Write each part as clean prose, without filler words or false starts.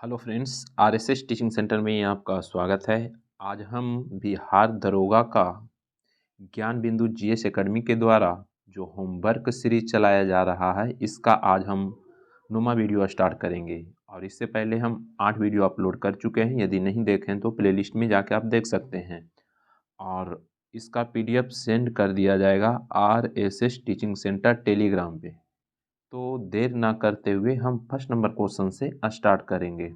Hello friends, RSS teaching centre में आपका स्वागत है। आज हम बिहार दरोगा का ज्ञान बिंदु जीएस एकेडमी के द्वारा जो होमवर्क सीरीज चलाया जा रहा है, इसका आज हम नुमा वीडियो स्टार्ट करेंगे। और इससे पहले हम 8 वीडियो अपलोड कर चुके हैं। यदि नहीं देखें तो प्लेलिस्ट में जाके आप देख सकते हैं। और इसका पीडीएफ सेंड कर दिया जाएगा आरएसएस टीचिंग सेंटर टेलीग्राम पे। तो देर ना करते हुए हम फर्स्ट नंबर क्वेश्चन से स्टार्ट करेंगे।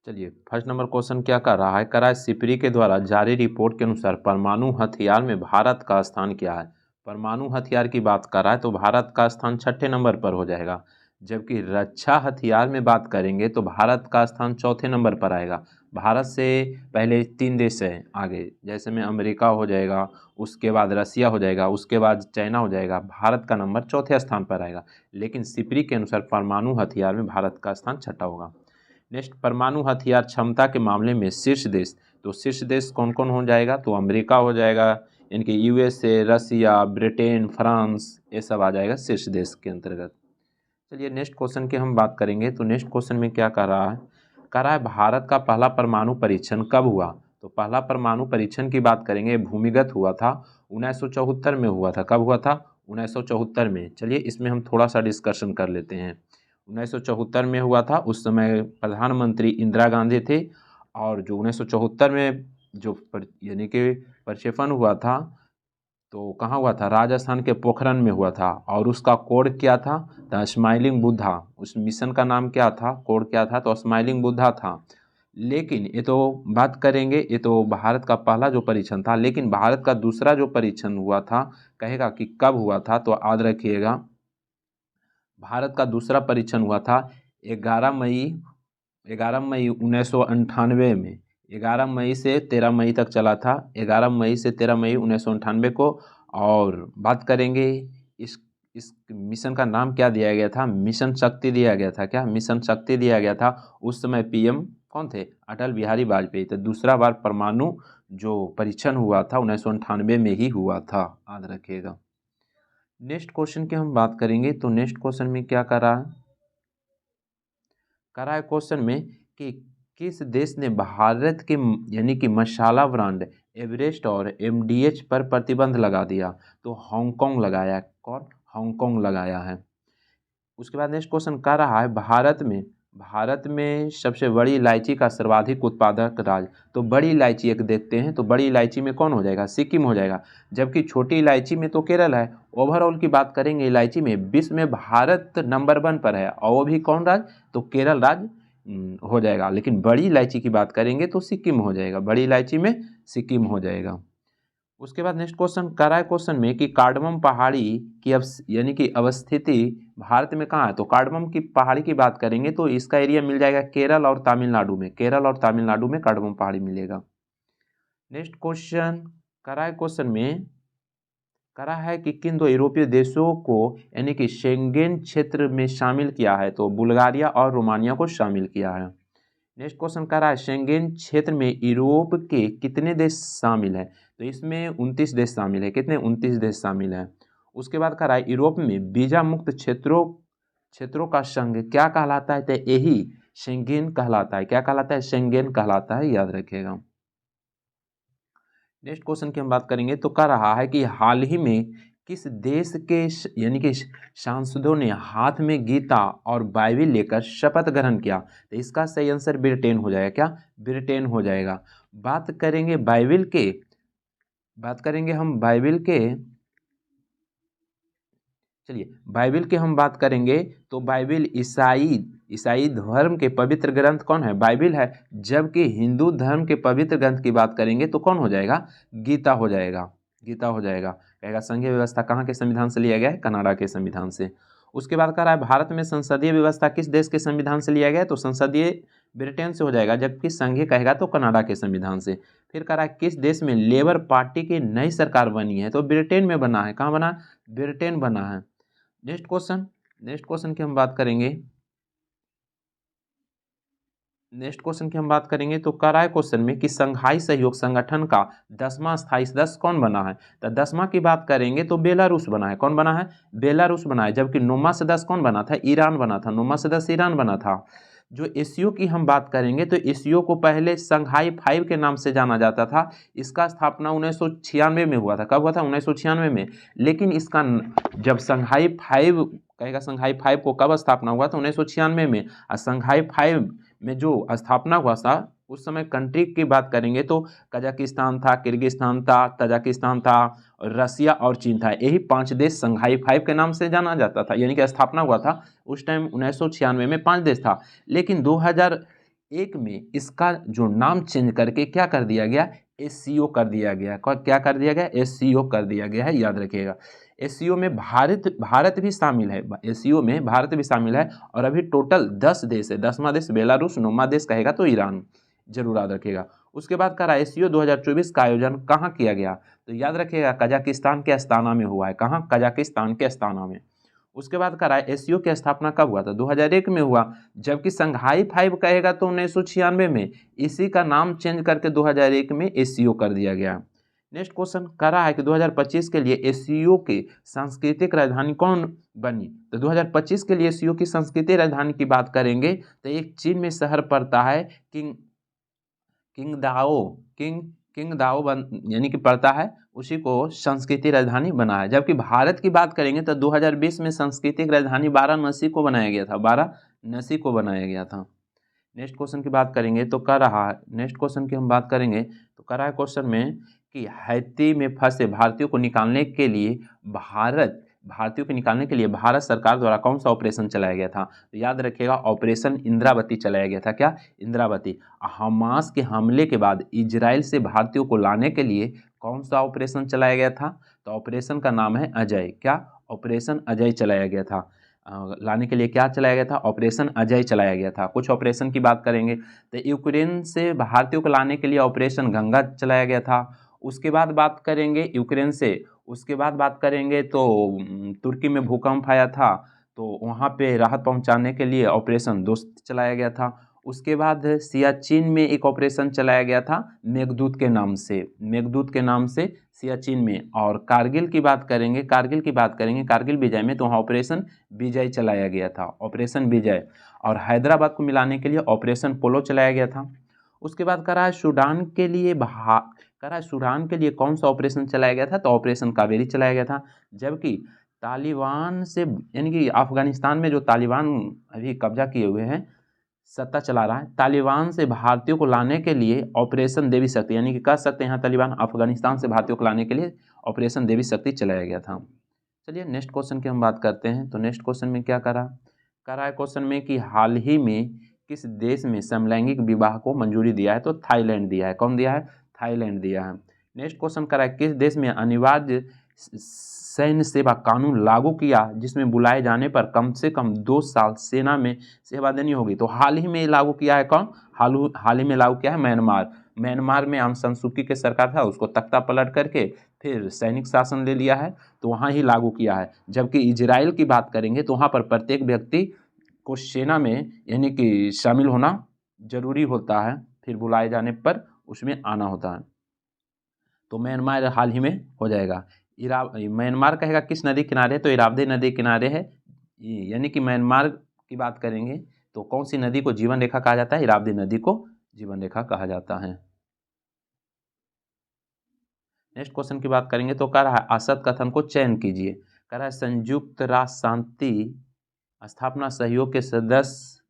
चलिए, फर्स्ट नंबर क्वेश्चन क्या कर रहा है सिपरी के द्वारा जारी रिपोर्ट के अनुसार परमाणु हथियार में भारत का स्थान क्या है। परमाणु हथियार की बात कर रहा है तो भारत का स्थान 6ठे नंबर पर हो जाएगा। जबकि रक्षा हथियार में बात करेंगे तो भारत का स्थान 4थे नंबर पर आएगा। भारत से पहले 3 देश हैं आगे, जैसे में अमेरिका हो जाएगा, उसके बाद रसिया हो जाएगा, उसके बाद चाइना हो जाएगा। भारत का नंबर 4थे स्थान पर आएगा। लेकिन सिपरी के अनुसार परमाणु हथियार में भारत का स्थान 6ठा होगा। नेक्स्ट, परमाणु हथियार क्षमता के मामले में शीर्ष देश। तो शीर्ष देश कौन कौन हो जाएगा, तो अमेरिका हो जाएगा, यानी कि यूएसए, रसिया, ब्रिटेन, फ्रांस, ये सब आ जाएगा शीर्ष देश के अंतर्गत। चलिए नेक्स्ट क्वेश्चन की हम बात करेंगे। तो नेक्स्ट क्वेश्चन में क्या कह रहा है भारत का पहला परमाणु परीक्षण कब हुआ। तो पहला परमाणु परीक्षण की बात करेंगे, भूमिगत हुआ था 1974 में हुआ था। कब हुआ था, 1974 में। चलिए इसमें हम थोड़ा सा डिस्कशन कर लेते हैं। 1974 में हुआ था, उस समय प्रधानमंत्री इंदिरा गांधी थे। और जो 1974 में जो यानी कि प्रक्षेपण हुआ था, तो कहाँ हुआ था, राजस्थान के पोखरन में हुआ था। और उसका कोड क्या था, द स्माइलिंग बुद्धा। उस मिशन का नाम क्या था, कोड क्या था, तो स्माइलिंग बुद्धा था। लेकिन ये तो बात करेंगे, ये तो भारत का पहला जो परीक्षण था। लेकिन भारत का दूसरा जो परीक्षण हुआ था, कहेगा कि कब हुआ था, तो याद रखिएगा भारत का दूसरा परीक्षण हुआ था 11 मई 1998 में। 11 मई से 13 मई तक चला था, 11 मई से 13 मई 1998 को। और बात करेंगे इस मिशन का नाम क्या दिया गया था, मिशन शक्ति दिया गया था। क्या, मिशन शक्ति दिया गया था। उस समय पीएम कौन थे, अटल बिहारी वाजपेयी। तो दूसरा बार परमाणु जो परीक्षण हुआ था 1998 में ही हुआ था, याद रखिएगा। नेक्स्ट क्वेश्चन की हम बात करेंगे। तो नेक्स्ट क्वेश्चन में क्या करा है क्वेश्चन में कि किस देश ने भारत के यानी कि मसाला ब्रांड एवरेस्ट और एमडीएच पर प्रतिबंध लगा दिया। तो हांगकांग लगाया। कौन, हांगकांग लगाया है। उसके बाद नेक्स्ट क्वेश्चन कर रहा है भारत में सबसे बड़ी इलायची का सर्वाधिक उत्पादक राज्य। तो बड़ी इलायची एक देखते हैं, तो बड़ी इलायची में कौन हो जाएगा, सिक्किम हो जाएगा। जबकि छोटी इलायची में तो केरल है। ओवरऑल की बात करेंगे इलायची में, विश्व में भारत नंबर 1 पर है, और वो भी कौन राज्य, तो केरल राज्य हो जाएगा। लेकिन बड़ी इलायची की बात करेंगे तो सिक्किम हो जाएगा, बड़ी इलायची में सिक्किम हो जाएगा। उसके बाद नेक्स्ट क्वेश्चन कर रहा है क्वेश्चन में कि कार्डमम पहाड़ी की यानी कि अवस्थिति भारत में कहाँ है। तो कार्डमम की पहाड़ी की बात करेंगे तो इसका एरिया मिल जाएगा केरल और तमिलनाडु में। केरल और तमिलनाडु में कार्डमम पहाड़ी मिलेगा। नेक्स्ट क्वेश्चन करा है क्वेश्चन में करा है कि किन दो यूरोपीय देशों को यानी कि शेंगेन क्षेत्र में शामिल किया है। तो बुल्गारिया और रोमानिया को शामिल किया है। नेक्स्ट क्वेश्चन कर रहा है शेंगेन क्षेत्र में यूरोप के कितने देश शामिल हैं। तो इसमें 29 देश शामिल है। कितने, 29 देश शामिल हैं। उसके बाद कर रहा है यूरोप में वीजा मुक्त क्षेत्रों का संघ क्या कहलाता है। तो यही शेंगेन कहलाता है। क्या कहलाता है, शेंगेन कहलाता है, याद रखिएगा। नेक्स्ट क्वेश्चन की हम बात करेंगे। तो कह रहा है कि हाल ही में किस देश के यानी कि सांसदों ने हाथ में गीता और बाइबिल लेकर शपथ ग्रहण किया। तो इसका सही आंसर ब्रिटेन हो जाएगा। क्या, ब्रिटेन हो जाएगा। बात करेंगे बाइबिल के बात करेंगे हम बाइबिल के चलिए बाइबिल की हम बात करेंगे तो बाइबिल ईसाई धर्म के पवित्र ग्रंथ कौन है, बाइबिल है। जबकि हिंदू धर्म के पवित्र ग्रंथ की बात करेंगे तो कौन हो जाएगा, गीता हो जाएगा। गीता हो जाएगा। कहेगा संघीय व्यवस्था कहाँ के संविधान से लिया गया है, कनाडा के संविधान से। उसके बाद कह रहा है भारत में संसदीय व्यवस्था किस देश के संविधान से लिया गया है। तो संसदीय ब्रिटेन से हो जाएगा। जबकि संघीय कहेगा तो कनाडा के संविधान से। फिर कह रहा है किस देश में लेबर पार्टी की नई सरकार बनी है। तो ब्रिटेन में बना है। कहाँ बना, ब्रिटेन बना है। नेक्स्ट क्वेश्चन की हम बात करेंगे। नेक्स्ट क्वेश्चन की हम बात करेंगे तो कर रहा है क्वेश्चन में कि संघाई सहयोग संगठन का 10वां स्थायी सदस्य कौन बना है। तो 10वां की बात करेंगे तो बेलारूस बना है। कौन बना है? बेलारूस बना है। जबकि 9वां सदस्य कौन बना था? ईरान बना था। 9वां सदस्य ईरान बना था। जो एससीओ की हम बात करेंगे तो एससीओ को पहले संघाई 5 के नाम से जाना जाता था। इसका स्थापना 1996 में हुआ था। कब हुआ था? 1996 में। लेकिन इसका जब संघाई 5 कहेगा, संघाई 5 को कब स्थापना हुआ था? 1996 में। और संघाई 5 में जो स्थापना हुआ था उस समय कंट्री की बात करेंगे तो कजाकिस्तान था, किर्गिस्तान था, तजाकिस्तान था, रसिया और चीन था। यही 5 देश संघाई 5 के नाम से जाना जाता था, यानी कि स्थापना हुआ था उस टाइम 1996 में 5 देश था। लेकिन 2001 में इसका जो नाम चेंज करके क्या कर दिया गया? एससीओ कर दिया गया। क्या कर दिया गया? एससीओ कर दिया गया है, याद रखिएगा। एससीओ में भारत भी शामिल है। एससीओ में भारत भी शामिल है और अभी टोटल 10 देश है। 10वां देश बेलारूस, 9वां देश कहेगा तो ईरान, जरूर याद रखिएगा। उसके बाद करा एससीओ 2024 का आयोजन कहाँ किया गया? तो याद रखिएगा कजाकिस्तान के अस्ताना में हुआ है। कहाँ? कजाकिस्तान के अस्ताना में। उसके बाद करा एससीओ की स्थापना कब हुआ था? 2001 में हुआ। जबकि संघाई 5 कहेगा तो 1996 में। इसी का नाम चेंज करके 2001 में एससीओ कर दिया गया। नेक्स्ट क्वेश्चन कह रहा है कि 2025 के लिए एससीओ की सांस्कृतिक राजधानी कौन बनी? तो 2025 के लिए एससीओ की सांस्कृतिक राजधानी की बात करेंगे तो एक चीन में शहर पड़ता है किंगदाओ यानी कि पड़ता है, उसी को संस्कृति राजधानी बना है। जबकि भारत की बात करेंगे तो 2020 में सांस्कृतिक राजधानी वाराणसी को बनाया गया था। वाराणसी को बनाया गया था। नेक्स्ट क्वेश्चन की बात करेंगे तो कर रहा है, नेक्स्ट क्वेश्चन की हम बात करेंगे तो कर रहा है क्वेश्चन में कि हैती में फंसे भारतीयों को निकालने के लिए भारत सरकार द्वारा कौन सा ऑपरेशन चलाया गया था? तो याद रखिएगा ऑपरेशन इंद्रावती चलाया गया था। क्या? इंद्रावती। हमास के हमले के बाद इजराइल से भारतीयों को लाने के लिए कौन सा ऑपरेशन चलाया गया था? तो ऑपरेशन का नाम है अजय। क्या? ऑपरेशन अजय चलाया गया था। लाने के लिए क्या चलाया गया था? ऑपरेशन अजय चलाया गया था। कुछ ऑपरेशन की बात करेंगे तो यूक्रेन से भारतीयों को लाने के लिए ऑपरेशन गंगा चलाया गया था। उसके बाद बात करेंगे यूक्रेन से, उसके बाद बात करेंगे तो तुर्की में भूकंप आया था तो वहाँ पे राहत पहुँचाने के लिए ऑपरेशन दोस्त चलाया गया था। उसके बाद सियाचिन में एक ऑपरेशन चलाया गया था मेघदूत के नाम से सियाचिन में। और कारगिल की बात करेंगे कारगिल विजय में तो वहाँ ऑपरेशन विजय चलाया गया था, ऑपरेशन विजय। और हैदराबाद को मिलाने के लिए ऑपरेशन पोलो चलाया गया था। उसके बाद करा है सूडान के लिए कौन सा ऑपरेशन चलाया गया था? तो ऑपरेशन कावेरी चलाया गया था। जबकि तालिबान से यानी कि अफगानिस्तान में जो तालिबान अभी कब्जा किए हुए हैं, सत्ता चला रहा है, तालिबान से भारतीयों को लाने के लिए ऑपरेशन देवी शक्ति, यानी कि कह सकते हैं तालिबान अफगानिस्तान से भारतीयों को लाने के लिए ऑपरेशन देवी शक्ति चलाया गया था। चलिए नेक्स्ट क्वेश्चन की हम बात करते हैं। तो नेक्स्ट क्वेश्चन में क्या करा है क्वेश्चन में कि हाल ही में किस देश में समलैंगिक विवाह को मंजूरी दिया है? तो थाईलैंड दिया है। कौन दिया है? थाईलैंड दिया है। नेक्स्ट क्वेश्चन करा है किस देश में अनिवार्य सैन्य सेवा कानून लागू किया जिसमें बुलाए जाने पर कम से कम 2 साल सेना में सेवा देनी होगी? तो हाल ही में लागू किया है। कौन? हाल ही में लागू किया है म्यांमार में आंग सान सू की के सरकार था, उसको तख्ता पलट करके फिर सैनिक शासन ले लिया है तो वहाँ ही लागू किया है। जबकि इजराइल की बात करेंगे तो वहाँ पर प्रत्येक व्यक्ति को सेना में यानी कि शामिल होना जरूरी होता है, फिर बुलाए जाने पर उसमें आना होता है। तो म्यांमार हाल ही में हो जाएगा। म्यांमार कहेगा किस नदी किनारे है? तो इरावदी नदी किनारे है। यानी कि म्यांमार की बात करेंगे तो कौन सी नदी को जीवन रेखा कहा जाता है? इरावदी नदी को जीवन रेखा कहा जाता है। नेक्स्ट क्वेश्चन की बात करेंगे तो कह रहा है असत कथन को चयन कीजिए। कह रहा है संयुक्त राष्ट्र शांति स्थापना सहयोग के सदस्य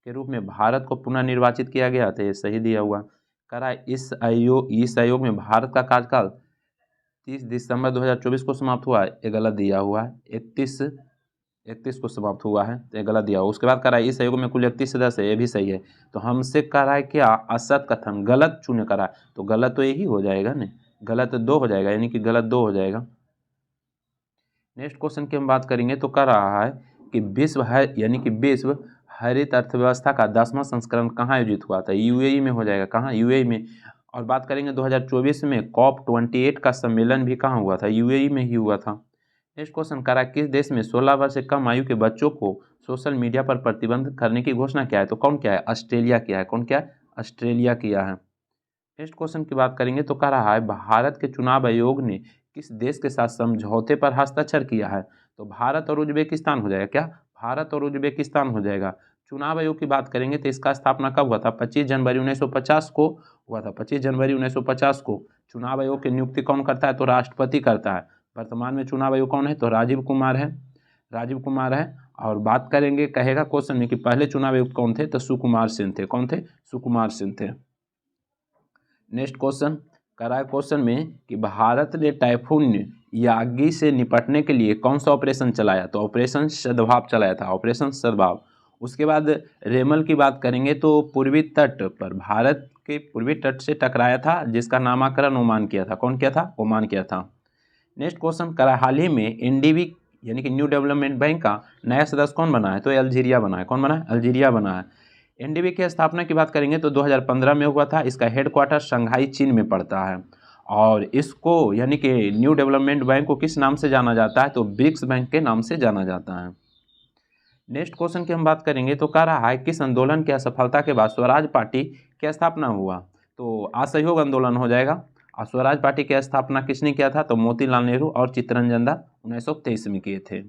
के रूप में भारत को पुनः निर्वाचित किया गया था। ये सही दिया हुआ। कह रहा है इस आयोग में भारत का कार्यकाल 30 दिसंबर 2024 को समाप्त हुआ है। ये गलत दिया हुआ है। 31 को समाप्त हुआ है, तो ये गलत दिया हुआ। उसके बाद कह रहा है इस आयोग में कुल 31 सदस्य है, ये भी सही है। तो हमसे कह रहा है क्या? असत कथन गलत चुने करा है, तो गलत तो यही हो जाएगा ना, गलत 2 हो जाएगा, यानी कि गलत 2 हो जाएगा। नेक्स्ट क्वेश्चन की हम बात करेंगे तो कह रहा है कि विश्व हरित अर्थव्यवस्था का 10वां संस्करण कहाँ आयोजित हुआ था? यूएई में हो जाएगा। कहाँ? यूएई में। और बात करेंगे 2024 में COP28 का सम्मेलन भी कहाँ हुआ था? यूएई में ही हुआ था। नेक्स्ट क्वेश्चन करा किस देश में 16 वर्ष से कम आयु के बच्चों को सोशल मीडिया पर प्रतिबंध करने की घोषणा क्या है, तो कौन क्या है, ऑस्ट्रेलिया किया है। कौन क्या है, ऑस्ट्रेलिया किया है। नेक्स्ट क्वेश्चन की बात करेंगे तो कह रहा है भारत के चुनाव आयोग ने किस देश के साथ समझौते पर हस्ताक्षर किया है, तो भारत और उज्बेकिस्तान हो जाएगा। क्या, भारत और उज्बेकिस्तान हो जाएगा। चुनाव आयोग की बात करेंगे तो इसका स्थापना कब हुआ था, 25 जनवरी 1950 को हुआ था। 25 जनवरी 1950 को। चुनाव आयोग की नियुक्ति कौन करता है, तो राष्ट्रपति करता है। वर्तमान में चुनाव आयोग कौन है, तो राजीव कुमार है। राजीव कुमार है। और बात करेंगे, कहेगा क्वेश्चन में कि पहले चुनाव आयुक्त कौन थे, तो सुकुमार सेन थे। कौन थे, सुकुमार सेन थे। नेक्स्ट क्वेश्चन करा है क्वेश्चन में कि भारत ने टाइफून यागी से निपटने के लिए कौन सा ऑपरेशन चलाया, तो ऑपरेशन सद्भाव चलाया था। ऑपरेशन सद्भाव। उसके बाद रेमल की बात करेंगे तो पूर्वी तट पर, भारत के पूर्वी तट से टकराया था, जिसका नामकरण ओमान किया था। कौन किया था, ओमान किया था। नेक्स्ट क्वेश्चन करा, हाल ही में एनडीबी यानी कि न्यू डेवलपमेंट बैंक का नया सदस्य कौन बना है, तो अल्जीरिया बना है। कौन बना है, अल्जीरिया बना है। एनडीबी की स्थापना की बात करेंगे तो 2015 में हुआ था। इसका हेडक्वार्टर शंघाई चीन में पड़ता है। और इसको यानी कि न्यू डेवलपमेंट बैंक को किस नाम से जाना जाता है, तो ब्रिक्स बैंक के नाम से जाना जाता है। नेक्स्ट क्वेश्चन की हम बात करेंगे तो कह रहा है किस आंदोलन की असफलता के बाद स्वराज पार्टी की स्थापना हुआ, तो असहयोग आंदोलन हो जाएगा। और स्वराज पार्टी की स्थापना किसने किया था, तो मोतीलाल नेहरू और चित्तरंजन दास 1923 में किए थे।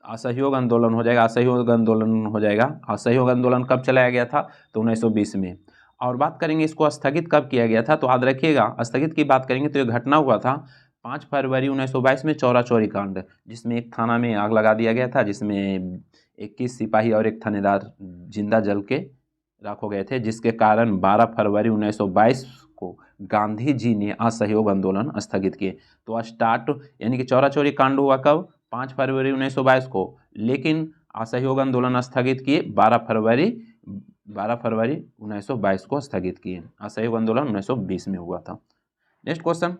असहयोग आंदोलन हो जाएगा। असहयोग आंदोलन हो जाएगा। असहयोग आंदोलन कब चलाया गया था, तो 1920 में। और बात करेंगे इसको स्थगित कब किया गया था, तो याद रखिएगा स्थगित की बात करेंगे तो ये घटना हुआ था 5 फरवरी 1922 में, चौरा चौरी कांड, जिसमें एक थाना में आग लगा दिया गया था, जिसमें 21 सिपाही और एक थानेदार जिंदा जल के राख हो गए थे, जिसके कारण 12 फरवरी 1922 को गांधी जी ने असहयोग आंदोलन स्थगित किए। तो स्टार्ट यानी कि चौरा चौरी कांड हुआ कब, 5 फरवरी 1922 को, लेकिन असहयोग आंदोलन स्थगित किए 12 फरवरी 1922 को स्थगित किए। असहयोग आंदोलन 1920 में हुआ था। नेक्स्ट क्वेश्चन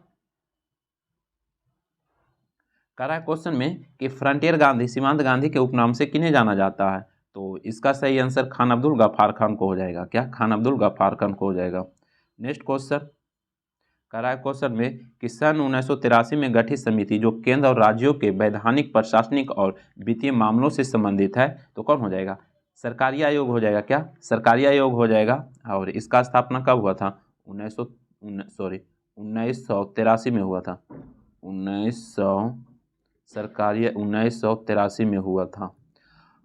कह रहा है क्वेश्चन में कि फ्रंटियर गांधी सीमांत गांधी के उपनाम से किन्हें जाना जाता है, तो इसका सही आंसर खान अब्दुल गफ्फार खान को हो जाएगा। क्या, खान अब्दुल गफ्फार खान को हो जाएगा। नेक्स्ट क्वेश्चन कह रहा है क्वेश्चन में कि सन 1983 में गठित समिति जो केंद्र और राज्यों के वैधानिक, प्रशासनिक और वित्तीय मामलों से संबंधित है, तो कौन हो जाएगा, सरकारी आयोग हो जाएगा। क्या, सरकारी आयोग हो जाएगा। और इसका स्थापना कब हुआ था, 1983 में हुआ था। 1983 में हुआ था।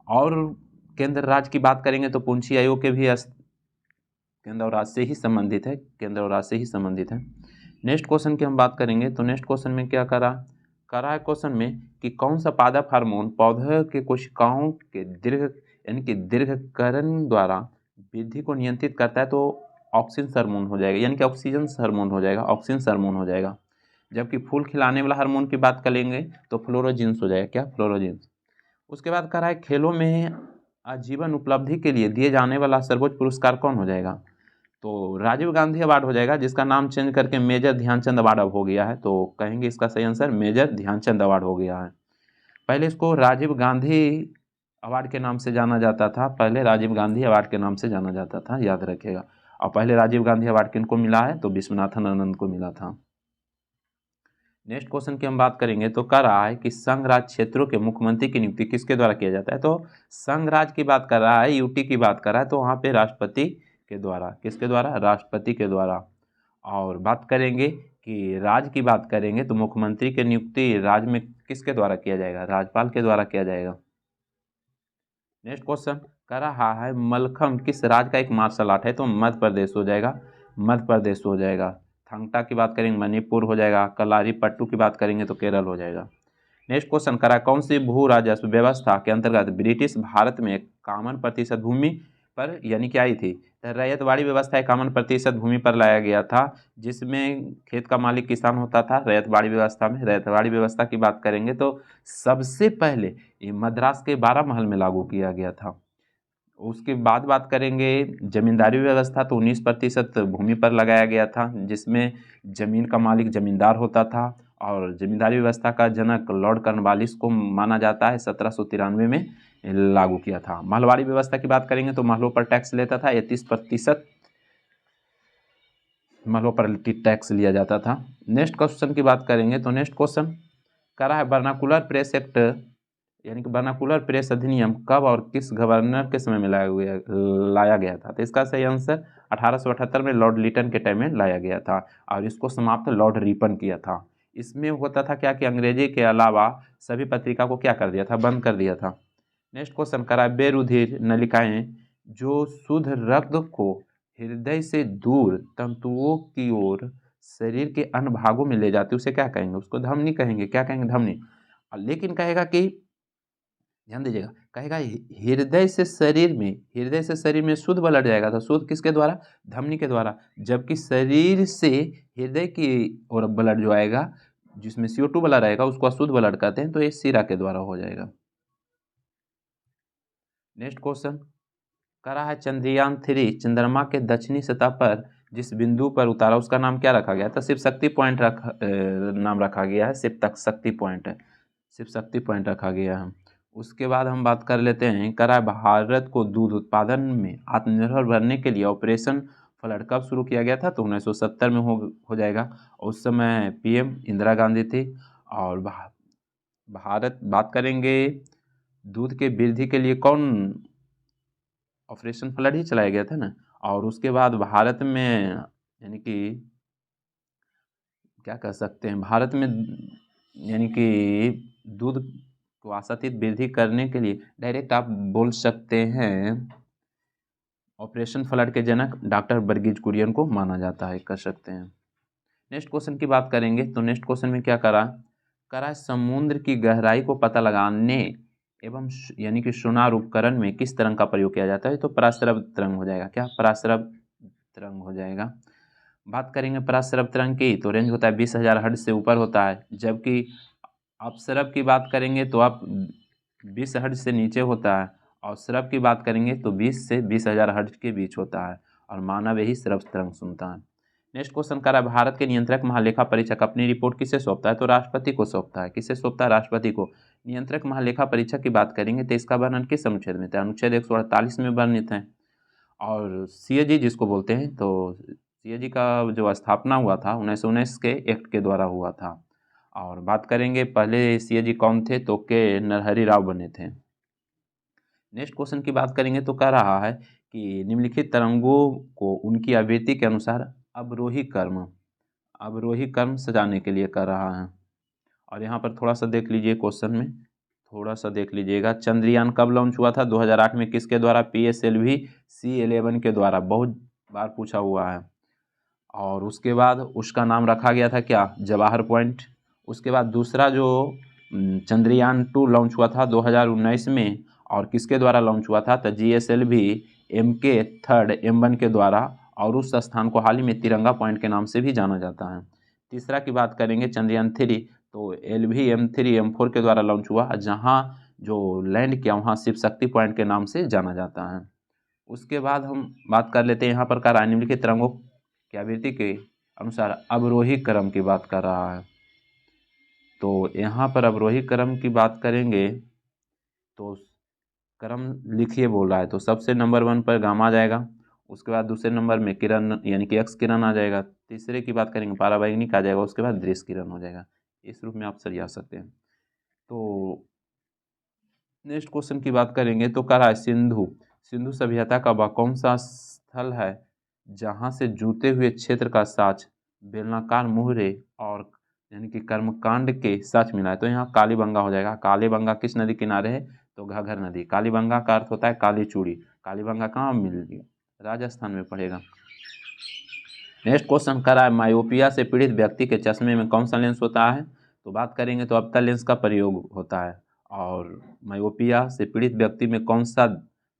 और केंद्र राज्य की बात करेंगे तो पुंछी आयोग के भी केंद्र और राज्य से ही संबंधित है। केंद्र और राज्य से ही संबंधित है। नेक्स्ट क्वेश्चन की हम बात करेंगे तो नेक्स्ट क्वेश्चन में क्या करा है क्वेश्चन में कि कौन सा पादप हार्मोन पौधे के कोशिकाओं के यानी कि दीर्घकरण द्वारा वृद्धि को नियंत्रित करता है, तो ऑक्सिन हार्मोन हो जाएगा, यानी कि ऑक्सीजन हार्मोन हो जाएगा। ऑक्सिन हार्मोन हो जाएगा। जबकि फूल खिलाने वाला हार्मोन की बात करेंगे तो फ्लोरोजिन्स हो जाएगा। क्या, फ्लोरोजिन्स। उसके बाद कह रहा है खेलों में आजीवन उपलब्धि के लिए दिए जाने वाला सर्वोच्च पुरस्कार कौन हो जाएगा, तो राजीव गांधी अवार्ड हो जाएगा, जिसका नाम चेंज करके मेजर ध्यानचंद अवार्ड अब हो गया है। तो कहेंगे इसका सही आंसर मेजर ध्यानचंद अवार्ड हो गया है। पहले इसको राजीव गांधी अवार्ड के नाम से जाना जाता था। पहले राजीव गांधी अवार्ड के नाम से जाना जाता था, याद रखिएगा। और पहले राजीव गांधी अवार्ड किनको मिला है, तो विश्वनाथन आनंद को मिला था। नेक्स्ट क्वेश्चन की हम बात करेंगे तो कह रहा है कि संघ राज्य क्षेत्रों के मुख्यमंत्री की नियुक्ति किसके द्वारा किया जाता है, तो संघ राज्य की बात कर रहा है, यूटी की बात कर रहा है, तो वहाँ पे राष्ट्रपति के द्वारा। किसके द्वारा, राष्ट्रपति के द्वारा। और बात करेंगे कि राज्य की बात करेंगे तो मुख्यमंत्री की नियुक्ति राज्य में किसके द्वारा किया जाएगा, राज्यपाल के द्वारा किया जाएगा। नेक्स्ट क्वेश्चन कह रहा है मलखम किस राज्य का एक मार्शल आर्ट है, तो मध्य प्रदेश हो जाएगा। मध्य प्रदेश हो जाएगा। थंगटा की बात करेंगे मणिपुर हो जाएगा। कलारी पट्टू की बात करेंगे तो केरल हो जाएगा। नेक्स्ट क्वेश्चन करा कौन सी भू राजस्व व्यवस्था के अंतर्गत ब्रिटिश भारत में 51% भूमि पर यानी कि आई थी, रैयतवाड़ी व्यवस्था 51% भूमि पर लाया गया था, जिसमें खेत का मालिक किसान होता था। रैयतवाड़ी व्यवस्था में, रैयतवाड़ी व्यवस्था की बात करेंगे तो सबसे पहले ये मद्रास के 12 महल में लागू किया गया था। उसके बाद बात करेंगे जमींदारी व्यवस्था, तो 19% भूमि पर लगाया गया था, जिसमें जमीन का मालिक जमींदार होता था। और जमींदारी व्यवस्था का जनक लॉर्ड कॉर्नवालिस को माना जाता है, 1793 में लागू किया था। महलवाड़ी व्यवस्था की बात करेंगे तो महलों पर टैक्स लेता था, 33% महलों पर टैक्स लिया जाता था। नेक्स्ट क्वेश्चन की बात करेंगे तो नेक्स्ट क्वेश्चन रहा है वर्नाकुलर प्रेस एक्ट यानी कि वर्नाकुलर प्रेस अधिनियम कब और किस गवर्नर के समय में लाया गया था? तो इसका सही आंसर 1878 में लॉर्ड लिटन के टाइम में लाया गया था और इसको समाप्त लॉर्ड रिपन किया था। इसमें होता था क्या कि अंग्रेजी के अलावा सभी पत्रिका को क्या कर दिया था? बंद कर दिया था। नेक्स्ट क्वेश्चन करा है बेरुधिर नलिकाएं जो शुद्ध रक्त को हृदय से दूर तंतुओं की ओर शरीर के अन्य भागों में ले जाती है उसे क्या कहेंगे? उसको धमनी कहेंगे। क्या कहेंगे? धमनी। लेकिन कहेगा कि ध्यान दीजिएगा, कहेगा हृदय से शरीर में शुद्ध ब्लड जाएगा तो शुद्ध किसके द्वारा? धमनी के द्वारा। जबकि शरीर से हृदय की ओर ब्लड जो आएगा जिसमें CO2 ब्लड आएगा उसको अशुद्ध ब्लड कहते हैं, तो ये शिरा के द्वारा हो जाएगा। नेक्स्ट क्वेश्चन करा है चंद्रयान 3 चंद्रमा के दक्षिणी सतह पर जिस बिंदु पर उतारा उसका नाम क्या रखा गया? तो शिव शक्ति पॉइंट नाम रखा गया है। शिव शक्ति पॉइंट रखा गया है। उसके बाद हम बात कर लेते हैं करा भारत को दूध उत्पादन में आत्मनिर्भर बनने के लिए ऑपरेशन फ्लड कब शुरू किया गया था? तो 1970 में हो जाएगा। उस समय PM इंदिरा गांधी थी। और भारत बात करेंगे दूध के वृद्धि के लिए कौन ऑपरेशन फ्लड ही चलाया गया था ना। और उसके बाद भारत में यानी कि क्या कह सकते हैं, भारत में यानी कि दूध को आशातीत वृद्धि करने के लिए डायरेक्ट आप बोल सकते हैं ऑपरेशन फ्लड के जनक डॉक्टर वर्गीज कुरियन को माना जाता है, कर सकते हैं। नेक्स्ट क्वेश्चन की बात करेंगे तो नेक्स्ट क्वेश्चन में क्या करा समुद्र की गहराई को पता लगाने एवं यानी कि सोनार उपकरण में किस तरंग का प्रयोग किया जाता है? तो पराश्रव तरंग हो जाएगा। क्या? पराश्रव तरंग हो जाएगा। बात करेंगे पराश्रव तरंग की तो रेंज होता है 20,000 हर्ट्ज से ऊपर होता है। जबकि अपसरब की बात करेंगे तो आप 20 हर्ट्ज से नीचे होता है। और श्रव की बात करेंगे तो 20 से 20,000 हर्ट्ज के बीच होता है और मानव यही श्रव तरंग सुनता है। नेक्स्ट क्वेश्चन करा भारत के नियंत्रक महालेखा परीक्षक अपनी रिपोर्ट किसे सौंपता है? तो राष्ट्रपति को सौंपता है। किसे सौंपता है? राष्ट्रपति को। नियंत्रक महालेखा परीक्षक की बात करेंगे तो इसका वर्णन किस अनुच्छेद में था? अनुच्छेद 148 में वर्णित है। और CAG जिसको बोलते हैं तो CAG का जो स्थापना हुआ था 1919 के एक्ट के द्वारा हुआ था। और बात करेंगे पहले CAG कौन थे? तो के नरहरि राव बने थे। नेक्स्ट क्वेश्चन की बात करेंगे तो कह रहा है कि निम्नलिखित तरंगों को उनकी आवृत्ति के अनुसार अवरोही क्रम सजाने के लिए कर रहा है। और यहाँ पर थोड़ा सा देख लीजिए, क्वेश्चन में थोड़ा सा देख लीजिएगा। चंद्रयान कब लॉन्च हुआ था? 2008 में। किसके द्वारा? PSLV C11 के द्वारा। बहुत बार पूछा हुआ है। और उसके बाद उसका नाम रखा गया था क्या? जवाहर पॉइंट। उसके बाद दूसरा जो चंद्रयान 2 लॉन्च हुआ था 2019 में और किसके द्वारा लॉन्च हुआ था? तो GSLV MK3 M1 के द्वारा। और उस स्थान को हाल ही में तिरंगा पॉइंट के नाम से भी जाना जाता है। तीसरा की बात करेंगे चंद्रयान 3 तो LV M3 M4 के द्वारा लॉन्च हुआ, जहां जो लैंड किया वहां शिव शक्ति पॉइंट के नाम से जाना जाता है। उसके बाद हम बात कर लेते हैं यहाँ पर का निम्नलिखित तरंगों की आवृत्ति के अनुसार अवरोही क्रम की बात कर रहा है। तो यहाँ पर अवरोही क्रम की बात करेंगे तो क्रम लिखिए बोल रहा है तो सबसे नंबर 1 पर गामा आ जाएगा। उसके बाद दूसरे नंबर में किरण यानी कि एक्स किरण आ जाएगा। तीसरे की बात करेंगे पारावैंगनिक आ जाएगा। उसके बाद दृश्य किरण हो जाएगा। इस रूप में आप सरिया सकते हैं। तो नेक्स्ट क्वेश्चन की बात करेंगे तो कह रहा है सिंधु सभ्यता का वह कौन सा स्थल है जहाँ से जूते हुए क्षेत्र का साक्ष्य बेलनाकार मुहरे और यानी कि कर्मकांड के साक्ष्य मिला है? तो यहाँ कालीबंगा हो जाएगा। कालीबंगा किस नदी किनारे है? तो घाघर नदी। कालीबंगा का अर्थ होता है काली चूड़ी। कालीबंगा कहाँ मिलेगी? राजस्थान में पड़ेगा। नेक्स्ट क्वेश्चन कर रहा है मायोपिया से पीड़ित व्यक्ति के चश्मे में कौन सा लेंस होता है? तो बात करेंगे तो अवतल लेंस का प्रयोग होता है। और मायोपिया से पीड़ित व्यक्ति में कौन सा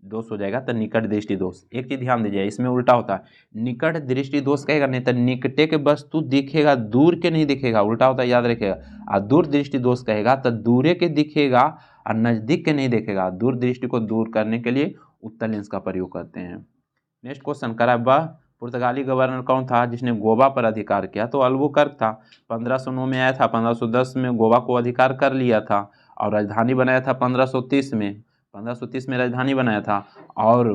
दोष हो जाएगा? तो निकट दृष्टि दोष। एक चीज ध्यान दीजिए, इसमें उल्टा होता है। निकट दृष्टि दोष कहेगा नहीं तो निकटे के वस्तु दिखेगा, दूर के नहीं दिखेगा। उल्टा होता है, याद रखिएगा। और दूर दृष्टि दोष कहेगा तो दूरे के दिखेगा और नजदीक के नहीं दिखेगा। दूर दृष्टि को दूर करने के लिए उत्तल लेंस का प्रयोग करते हैं। नेक्स्ट क्वेश्चन करा वह पुर्तगाली गवर्नर कौन था जिसने गोवा पर अधिकार किया? तो अल्बुकर्क था। 1509 में आया था। 1510 में गोवा को अधिकार कर लिया था और राजधानी बनाया था 1530 में। 1530 में राजधानी बनाया था। और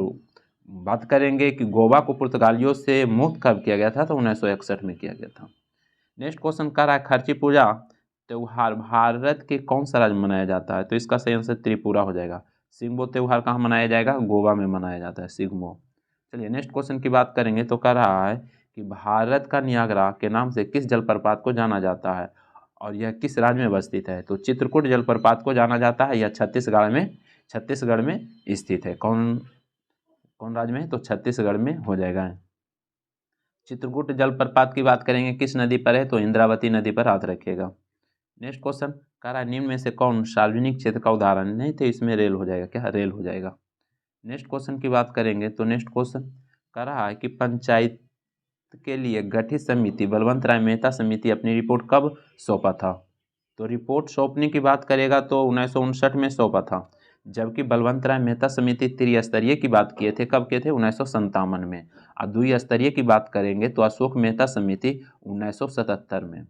बात करेंगे कि गोवा को पुर्तगालियों से मुक्त कब किया गया था? तो 1961 में किया गया था। नेक्स्ट क्वेश्चन कर रहा है खर्ची पूजा त्योहार भारत के कौन सा राज्य में मनाया जाता है? तो इसका सही आंसर त्रिपुरा हो जाएगा। शिग्मो त्योहार कहाँ मनाया जाएगा? गोवा में मनाया जाता है शिग्मो। चलिए नेक्स्ट क्वेश्चन की बात करेंगे तो कह रहा है कि भारत का नियाग्रा के नाम से किस जलप्रपात को जाना जाता है और यह किस राज्य में अवस्थित है? तो चित्रकूट जलप्रपात को जाना जाता है। यह छत्तीसगढ़ में स्थित है। कौन कौन राज्य में है? तो छत्तीसगढ़ में हो जाएगा। चित्रकूट जलप्रपात की बात करेंगे किस नदी पर है? तो इंद्रावती नदी पर हाथ रखिएगा। नेक्स्ट क्वेश्चन कह रहा है निम्न में से कौन सार्वजनिक क्षेत्र का उदाहरण नहीं? तो इसमें रेल हो जाएगा। क्या? रेल हो जाएगा। नेक्स्ट क्वेश्चन की बात करेंगे तो नेक्स्ट क्वेश्चन कह रहा है कि पंचायत के लिए गठित समिति बलवंत राय मेहता समिति अपनी रिपोर्ट कब सौंपा था? तो रिपोर्ट सौंपने की बात करेगा तो 1959 में सौंपा था, जबकि बलवंत राय मेहता समिति त्रिस्तरीय की बात किए थे। कब किए थे? 1957 में। और द्विस्तरीय की बात करेंगे तो अशोक मेहता समिति 1977 में।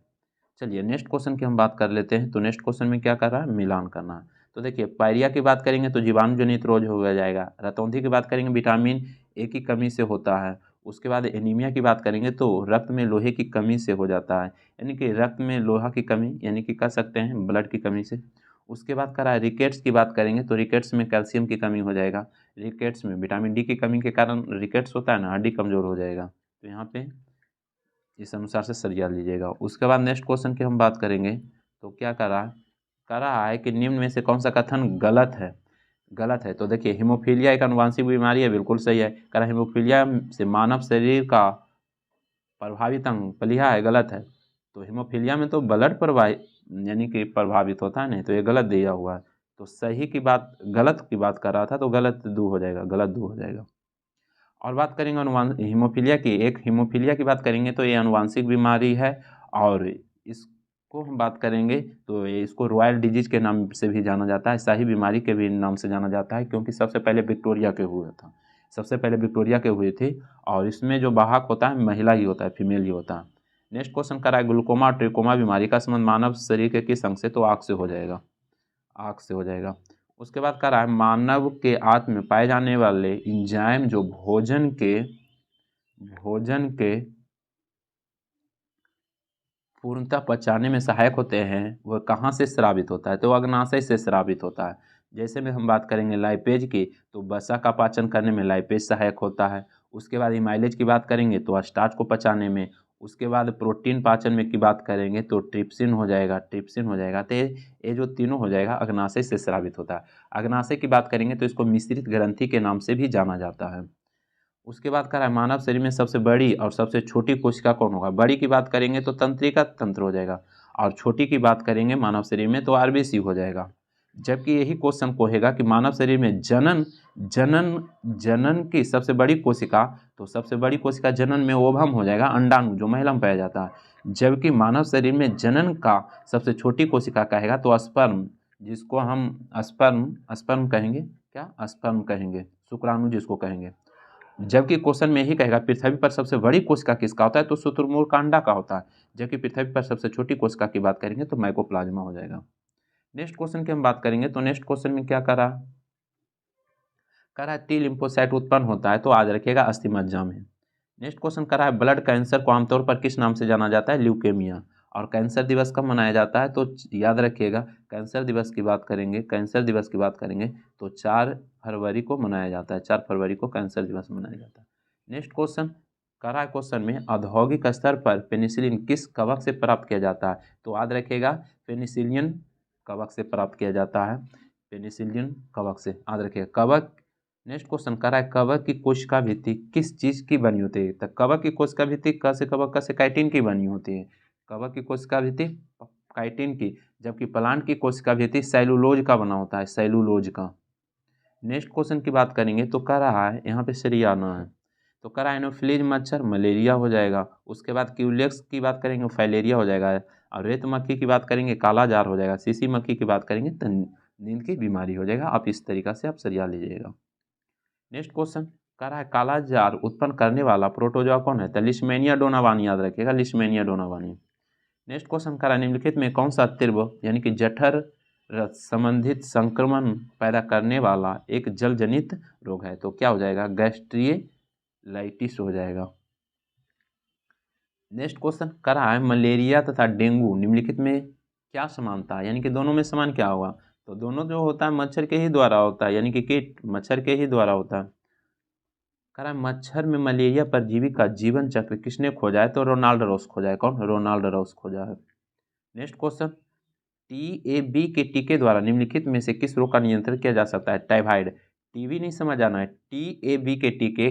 चलिए नेक्स्ट क्वेश्चन की हम बात कर लेते हैं। तो नेक्स्ट क्वेश्चन में क्या कर रहा है? मिलान करना है। तो देखिए पायरिया की बात करेंगे तो जीवाणु जनित रोग हो जाएगा। रतौंधी की बात करेंगे विटामिन ए की कमी से होता है। उसके बाद एनीमिया की बात करेंगे तो रक्त में लोहे की कमी से हो जाता है, यानी कि रक्त में लोहा की कमी, यानी कि कह सकते हैं ब्लड की कमी से। उसके बाद कह रहा है रिकेट्स की बात करेंगे तो रिकेट्स में कैल्शियम की कमी हो जाएगा। रिकेट्स में विटामिन डी की कमी के कारण रिकेट्स होता है ना, हड्डी कमजोर हो जाएगा। तो यहाँ पे इस अनुसार से सरिया लीजिएगा। उसके बाद नेक्स्ट क्वेश्चन की हम बात करेंगे तो क्या कह रहा है कि निम्न में से कौन सा कथन गलत है? तो देखिए हीमोफीलिया एक आनुवांशिक बीमारी है, बिल्कुल सही है। कह रहा है हीमोफीलिया से मानव शरीर का प्रभावित अंग प्लीहा है, गलत है। तो हीमोफीलिया में तो ब्लड प्रवाहित यानी कि प्रभावित होता है, नहीं तो ये गलत दिया हुआ है। तो सही की बात गलत की बात कर रहा था तो गलत दू हो जाएगा, गलत दू हो जाएगा। और बात करेंगे हीमोफीलिया की, एक हीमोफीलिया की बात करेंगे तो ये आनुवांशिक बीमारी है और इसको हम बात करेंगे तो इसको रॉयल डिजीज के नाम से भी जाना जाता है, शाही बीमारी के भी नाम से जाना जाता है, क्योंकि सबसे पहले विक्टोरिया के हुए थे और इसमें जो वाहक होता है महिला ही होता है, फीमेल ही होता है। नेक्स्ट क्वेश्चन करा है ग्लूकोमा और ट्रिकोमा बीमारी का संबंध मानव शरीर के किस अंग से? तो आँख से हो जाएगा, आँख से हो जाएगा। उसके बाद कह रहा है मानव के आंत में पाए जाने वाले इंजाइम जो भोजन के पूर्णतः पचाने में सहायक होते हैं वह कहाँ से स्रावित होता है? तो अग्नाशय से स्रावित होता है। जैसे में हम बात करेंगे लाइपेज की तो वसा का पाचन करने में लाइपेज सहायक होता है। उसके बाद इमाइलेज की बात करेंगे तो स्टार्च को पचाने में। उसके बाद प्रोटीन पाचन में की बात करेंगे तो ट्रिप्सिन हो जाएगा। तो ये जो तीनों हो जाएगा अग्नाशय से स्रावित होता है। अग्नाशय की बात करेंगे तो इसको मिश्रित ग्रंथि के नाम से भी जाना जाता है। उसके बाद कह रहा है मानव शरीर में सबसे बड़ी और सबसे छोटी कोशिका कौन होगा? बड़ी की बात करेंगे तो तंत्रिका तंत्र हो जाएगा और छोटी की बात करेंगे मानव शरीर में तो आरबीसी हो जाएगा। जबकि यही क्वेश्चन कहेगा कि मानव शरीर में जनन जनन जनन की सबसे बड़ी कोशिका, तो सबसे बड़ी कोशिका जनन में ओवम हो जाएगा, अंडाणु जो महिला में पाया जाता है। जबकि मानव शरीर में जनन का सबसे छोटी कोशिका कहेगा तो स्पर्म, जिसको हम स्पर्म कहेंगे। क्या? स्पर्म कहेंगे, शुक्राणु जिसको कहेंगे। जबकि क्वेश्चन में यही कहेगा पृथ्वी पर सबसे बड़ी कोशिका किसका होता है? तो शुतुरमुर्ग का अंडा का होता है। जबकि पृथ्वी पर सबसे छोटी कोशिका की बात करेंगे तो माइकोप्लाज्मा हो जाएगा। नेक्स्ट क्वेश्चन की हम बात करेंगे तो नेक्स्ट क्वेश्चन में क्या कह रहा है टी लिम्फोसाइट उत्पन्न होता है तो आज रखिएगा अस्थि मज्जा में। नेक्स्ट क्वेश्चन कर रहा है ब्लड कैंसर को आमतौर पर किस नाम से जाना जाता है? ल्यूकेमिया। और कैंसर दिवस कब मनाया जाता है? तो याद रखिएगा कैंसर दिवस की बात करेंगे तो 4 फरवरी को मनाया जाता है। 4 फरवरी को कैंसर दिवस मनाया जाता है। नेक्स्ट क्वेश्चन कर रहा है क्वेश्चन में औद्योगिक स्तर पर पेनिसिलिन किस कवक से प्राप्त किया जाता है? तो याद रखिएगा पेनिसिलिन कवक से प्राप्त किया जाता है, पेनिसिलिन कवक से, याद रखिएगा कवक। नेक्स्ट क्वेश्चन कर रहा है कवक की कोशिका भित्ति किस चीज की बनी होती है? तो कवक की कोशिका भित्ति क से कवक क से काइटिन की बनी होती है। कवक की कोशिका भित्ति काइटिन की, जबकि प्लांट की कोशिका भित्ति सेलुलोज का बना होता है, सेलुलोज का। नेक्स्ट क्वेश्चन की बात करेंगे तो कह रहा है यहाँ पे सरियाना है तो कह रहा है एनोफिलीज मच्छर मलेरिया हो जाएगा। उसके बाद क्यूलेक्स की बात करेंगे फाइलेरिया हो जाएगा और रेत मक्खी की बात करेंगे काला जार हो जाएगा। सीसी मक्खी की बात करेंगे तो नींद की बीमारी हो जाएगा। आप इस तरीका से आप सरिया लीजिएगा। नेक्स्ट क्वेश्चन कह रहा है काला जार उत्पन्न करने वाला प्रोटोजोआ कौन है? तो लिशमेनिया डोनावानी, याद रखिएगा लिशमेनिया डोनावानी। नेक्स्ट क्वेश्चन कह रहा है निम्नलिखित में कौन सा तीव्र यानी कि जठर रस संबंधित संक्रमण पैदा करने वाला एक जलजनित रोग है? तो क्या हो जाएगा? गैस्ट्रियलाइटिस हो जाएगा। नेक्स्ट क्वेश्चन कह रहा है मलेरिया तथा डेंगू निम्नलिखित में क्या समानता है, यानी कि दोनों में समान क्या होगा, तो दोनों जो होता है मच्छर के ही द्वारा होता है, यानी कि कीट मच्छर के ही द्वारा होता है। कह रहा है मच्छर में मलेरिया परजीवी का जीवन चक्र किसने खोजा है, तो रोनाल्ड रोस खोजा है। कौन? रोनाल्ड रोस खोजा है। नेक्स्ट क्वेश्चन, टीएबी के टीके द्वारा निम्नलिखित में से किस रोग का नियंत्रण किया जा सकता है? टाइफाइड। टीबी नहीं समझ आना है, टीएबी के टीके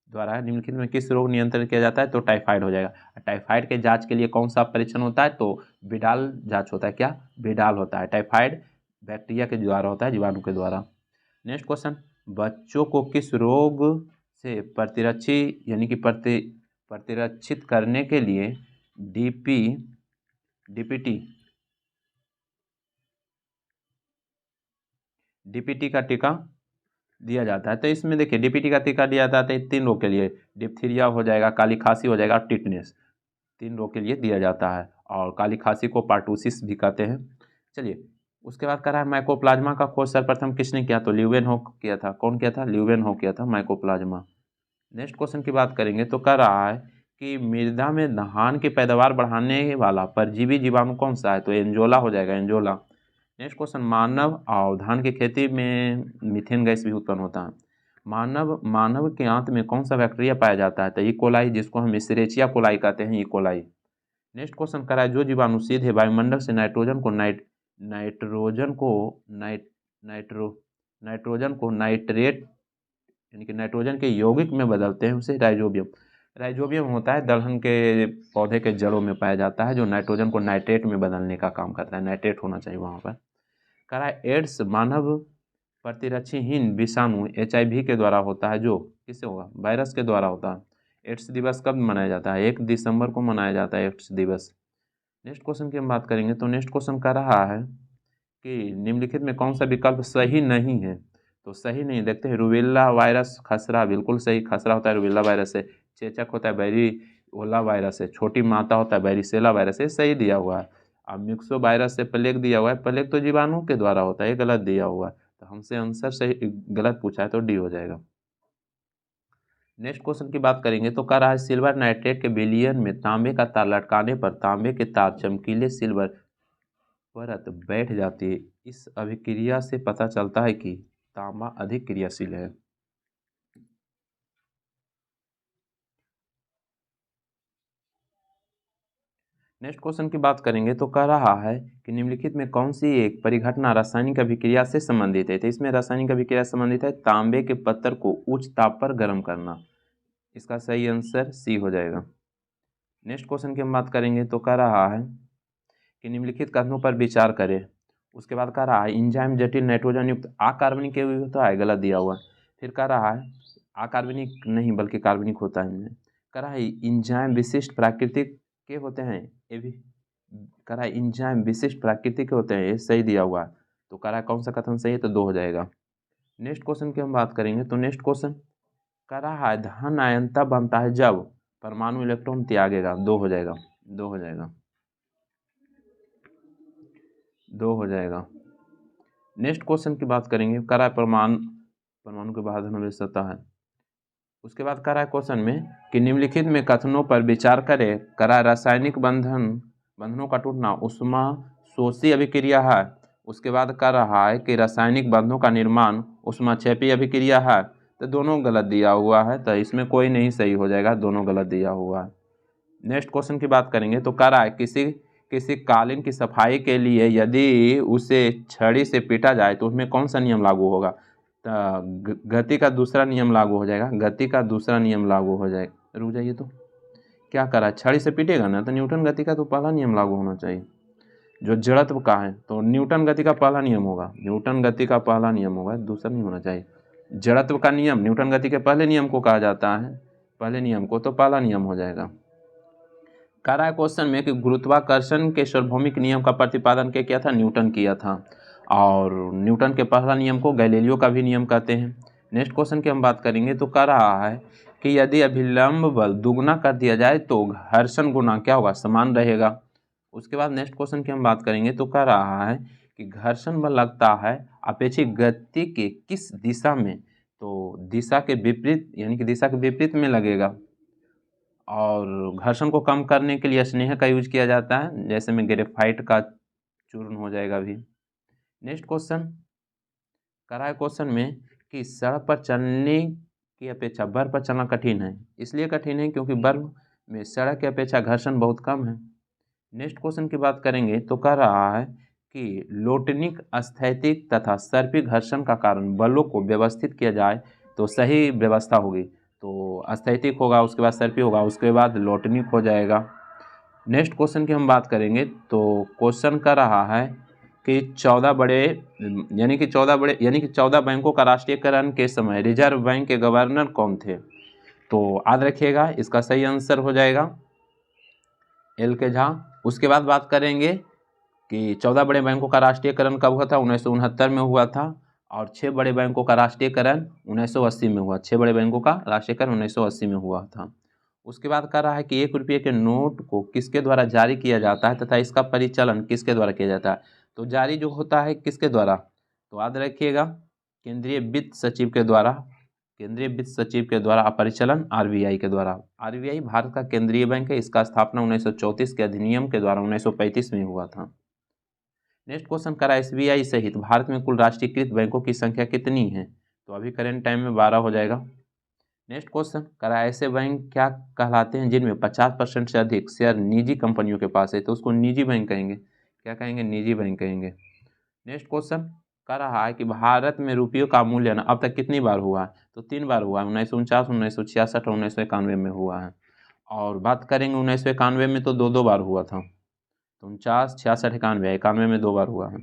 द्वारा निम्नलिखित में किस रोग नियंत्रण किया जाता है, तो टाइफाइड हो जाएगा। टाइफाइड के जांच के लिए कौन सा परीक्षण होता है, तो विडाल जांच होता है। क्या? विडाल होता है। टाइफाइड बैक्टीरिया के द्वारा होता है, जीवाणु के द्वारा। नेक्स्ट क्वेश्चन, बच्चों को किस रोग से प्रतिरक्षी यानी कि प्रतिरक्षित करने के लिए डीपीटी डीपीटी का टीका दिया जाता है? तो इसमें देखिए डीपीटी का टीका दिया जाता है 3 रोग के लिए, डिप्थीरिया हो जाएगा, काली खांसी हो जाएगा और टिटनेस। 3 रोग के लिए दिया जाता है, और काली खांसी को पार्टूसिस भी कहते हैं। चलिए, उसके बाद करा है माइकोप्लाज्मा का खोज सर्वप्रथम किसने किया, तो ल्यूवेनहॉक किया था। कौन किया था? ल्यूवेनहॉक किया था माइकोप्लाज्मा। नेक्स्ट क्वेश्चन की बात करेंगे तो कह रहा है कि मृदा में धान की पैदावार बढ़ाने वाला परजीवी जीवाणु कौन सा है, तो एंजोला हो जाएगा, एंजोला। नेक्स्ट क्वेश्चन, मानव और धान की खेती में मीथेन गैस भी उत्पन्न होता है। मानव के आंत में कौन सा बैक्टीरिया पाया जाता है, तो इकोलाई, जिसको हम एस्चेरिचिया कोलाई कहते हैं, इकोलाई। नेक्स्ट क्वेश्चन करा है जो जीवाणु सीधे वायुमंडल से नाइट्रोजन को नाइट नाइट्रो नाइट्रोजन को नाइट्रेट यानी कि नाइट्रोजन के यौगिक में बदलते हैं, उसे राइजोबियम। राइजोबियम होता है दलहन के पौधे के जड़ों में पाया जाता है, जो नाइट्रोजन को नाइट्रेट में बदलने का काम करता है। नाइट्रेट होना चाहिए वहाँ पर। कह रहा है एड्स मानव प्रतिरक्षीहीन विषाणु HIV के द्वारा होता है, जो किससे होगा? वायरस के द्वारा होता है। एड्स दिवस कब मनाया जाता है? 1 दिसंबर को मनाया जाता है एड्स दिवस। नेक्स्ट क्वेश्चन की हम बात करेंगे तो नेक्स्ट क्वेश्चन कह रहा है कि निम्नलिखित में कौन सा विकल्प सही नहीं है, तो सही नहीं देखते हैं। रूबेला वायरस, खसरा, बिल्कुल सही, खसरा होता है रूबेला वायरस से। चेचक होता है बैरिओला वायरस से। छोटी माता होता है बैरिसेला वायरस से, सही दिया हुआ है। अब मिक्सो वायरस से प्लेग दिया हुआ है, प्लेग तो जीवाणु के द्वारा होता है, ये गलत दिया हुआ है, तो हमसे आंसर सही गलत पूछा है तो डी हो जाएगा। नेक्स्ट क्वेश्चन की बात करेंगे तो कह रहा है सिल्वर नाइट्रेट के विलयन में तांबे का तार लटकाने पर तांबे के तार चमकीले सिल्वर परत बैठ जाती है। इस अभिक्रिया से पता चलता है कि तांबा अधिक क्रियाशील है। नेक्स्ट क्वेश्चन की बात करेंगे तो कह रहा है कि निम्नलिखित में कौन सी एक परिघटना रासायनिक अभिक्रिया से संबंधित है, तो इसमें रासायनिक अभिक्रिया से संबंधित है तांबे के पत्थर को उच्च ताप पर गर्म करना। इसका सही आंसर सी हो जाएगा। नेक्स्ट क्वेश्चन की हम बात करेंगे तो कह रहा है कि निम्नलिखित कथनों पर विचार करें। उसके बाद कह रहा है इंजाइम जटिल नाइट्रोजन युक्त अकार्बनिक होता है, गलत दिया हुआ है। फिर कह रहा है अकार्बनिक नहीं बल्कि कार्बनिक होता है इनमें। कह रहा है इंजाइम विशिष्ट प्राकृतिक के होते हैं, ये भी कह रहा है इंजाइम विशिष्ट प्राकृतिक के होते हैं, ये सही दिया हुआ है। तो कह रहा है कौन सा कथन सही है, तो 2 हो जाएगा। नेक्स्ट क्वेश्चन की हम बात करेंगे तो नेक्स्ट क्वेश्चन कह रहा है धन आयन तब बनता है जब परमाणु इलेक्ट्रॉन त्यागेगा, 2 हो जाएगा, 2 हो जाएगा, 2 हो जाएगा। नेक्स्ट क्वेश्चन की बात करेंगे कह रहा है परमाणु के बाहर धन सत्ता है। उसके बाद कह रहा है क्वेश्चन में कि निम्नलिखित में कथनों पर विचार करें। कह रहा है रासायनिक बंधनों का टूटना उष्मा शोषी अभिक्रिया है। उसके बाद कह रहा है कि रासायनिक बंधनों का निर्माण उष्माक्षेपी अभिक्रिया है, तो दोनों गलत दिया हुआ है, तो इसमें कोई नहीं सही हो जाएगा, दोनों गलत दिया हुआ है। नेक्स्ट क्वेश्चन की बात करेंगे तो कह रहा है किसी किसी कालीन की सफाई के लिए यदि उसे छड़ी से पीटा जाए तो उसमें कौन सा नियम लागू होगा, गति का दूसरा नियम लागू हो जाएगा, गति का दूसरा नियम लागू हो जाएगा। रुक जाइए, तो क्या करा है, छड़ी से पीटेगा ना तो न्यूटन गति का तो पहला नियम लागू होना चाहिए। जो जड़त्व का है तो न्यूटन गति का पहला नियम होगा, न्यूटन गति का पहला नियम होगा, दूसरा नहीं होना चाहिए। जड़त्व का नियम न्यूटन गति के पहले नियम को कहा जाता है, पहले नियम को, तो पहला नियम हो जाएगा। कह रहा है क्वेश्चन में कि गुरुत्वाकर्षण के सार्वभौमिक नियम का प्रतिपादन क्या किया था, न्यूटन किया था, और न्यूटन के पहला नियम को गैलीलियो का भी नियम कहते हैं। नेक्स्ट क्वेश्चन की हम बात करेंगे तो कह रहा है कि यदि अभिलंब बल दुगना कर दिया जाए तो घर्षण गुना क्या होगा, समान रहेगा। उसके बाद नेक्स्ट क्वेश्चन की हम बात करेंगे तो कह रहा है कि घर्षण बल लगता है अपेक्षित गति के किस दिशा में, तो दिशा के विपरीत यानी कि दिशा के विपरीत में लगेगा। और घर्षण को कम करने के लिए स्नेह का यूज किया जाता है, जैसे में ग्रेफाइट का चूर्ण हो जाएगा अभी। नेक्स्ट क्वेश्चन करा है क्वेश्चन में कि सड़क पर चलने की अपेक्षा बर्फ पर चलना कठिन है। इसलिए कठिन है क्योंकि बर्फ में सड़क की अपेक्षा घर्षण बहुत कम है। नेक्स्ट क्वेश्चन की बात करेंगे तो कह रहा है कि लोटनिक, स्थैतिक तथा सर्पी घर्षण का कारण बलों को व्यवस्थित किया जाए तो सही व्यवस्था होगी। तो स्थैतिक होगा, उसके बाद सर्पी होगा, उसके बाद लोटनिक हो जाएगा। नेक्स्ट क्वेश्चन की हम बात करेंगे तो क्वेश्चन कर रहा है कि 14 बैंकों का राष्ट्रीयकरण के समय रिजर्व बैंक के गवर्नर कौन थे। तो याद रखिएगा, इसका सही आंसर हो जाएगा एल के झा। उसके बाद बात करेंगे कि 14 बड़े बैंकों का राष्ट्रीयकरण कब हुआ था, 1969 में हुआ था। और 6 बड़े बैंकों का राष्ट्रीयकरण 1980 में हुआ। 6 बड़े बैंकों का राष्ट्रीयकरण 1980 में हुआ था। उसके बाद कह रहा है कि 1 रुपये के नोट को किसके द्वारा जारी किया जाता है तथा इसका परिचालन किसके द्वारा किया जाता है। तो जारी जो होता है किसके द्वारा, तो याद रखिएगा केंद्रीय वित्त सचिव के द्वारा। केंद्रीय वित्त सचिव के द्वारा, परिचालन आरबीआई के द्वारा। आरबीआई भारत का केंद्रीय बैंक है। इसका स्थापना 1934 के अधिनियम के द्वारा 1935 में हुआ था। नेक्स्ट क्वेश्चन करा एसबीआई सहित भारत में कुल राष्ट्रीयकृत बैंकों की संख्या कितनी है। तो अभी करेंट टाइम में 12 हो जाएगा। नेक्स्ट क्वेश्चन करा ऐसे बैंक क्या कहलाते हैं जिनमें 50% से अधिक शेयर निजी कंपनियों के पास है। तो उसको निजी बैंक कहेंगे। क्या कहेंगे, निजी बैंक कहेंगे। नेक्स्ट क्वेश्चन कह रहा है कि भारत में रुपयों का मूल्यन अब तक कितनी बार हुआ है। तो 3 बार हुआ है, 1949, 1966 और 1991 में हुआ है। और बात करेंगे 1991 में तो 2 बार हुआ था। तो 49, 66, 91 में 2 बार हुआ है।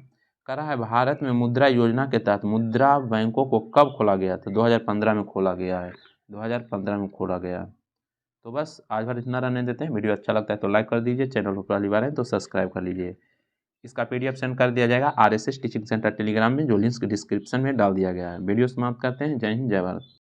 कह रहा है भारत में मुद्रा योजना के तहत मुद्रा बैंकों को कब खोला गया था। 2015 में खोला गया है। 2015 में खोला गया है। तो बस आज भर इतना रहने देते हैं। वीडियो अच्छा लगता है तो लाइक कर दीजिए, चैनल पर पहली बार है तो सब्सक्राइब कर लीजिए। इसका पीडीएफ सेंड कर दिया जाएगा आरएसएस टीचिंग सेंटर टेलीग्राम में, जो लिंक डिस्क्रिप्शन में डाल दिया गया है। वीडियो समाप्त करते हैं। जय हिंद, जय भारत।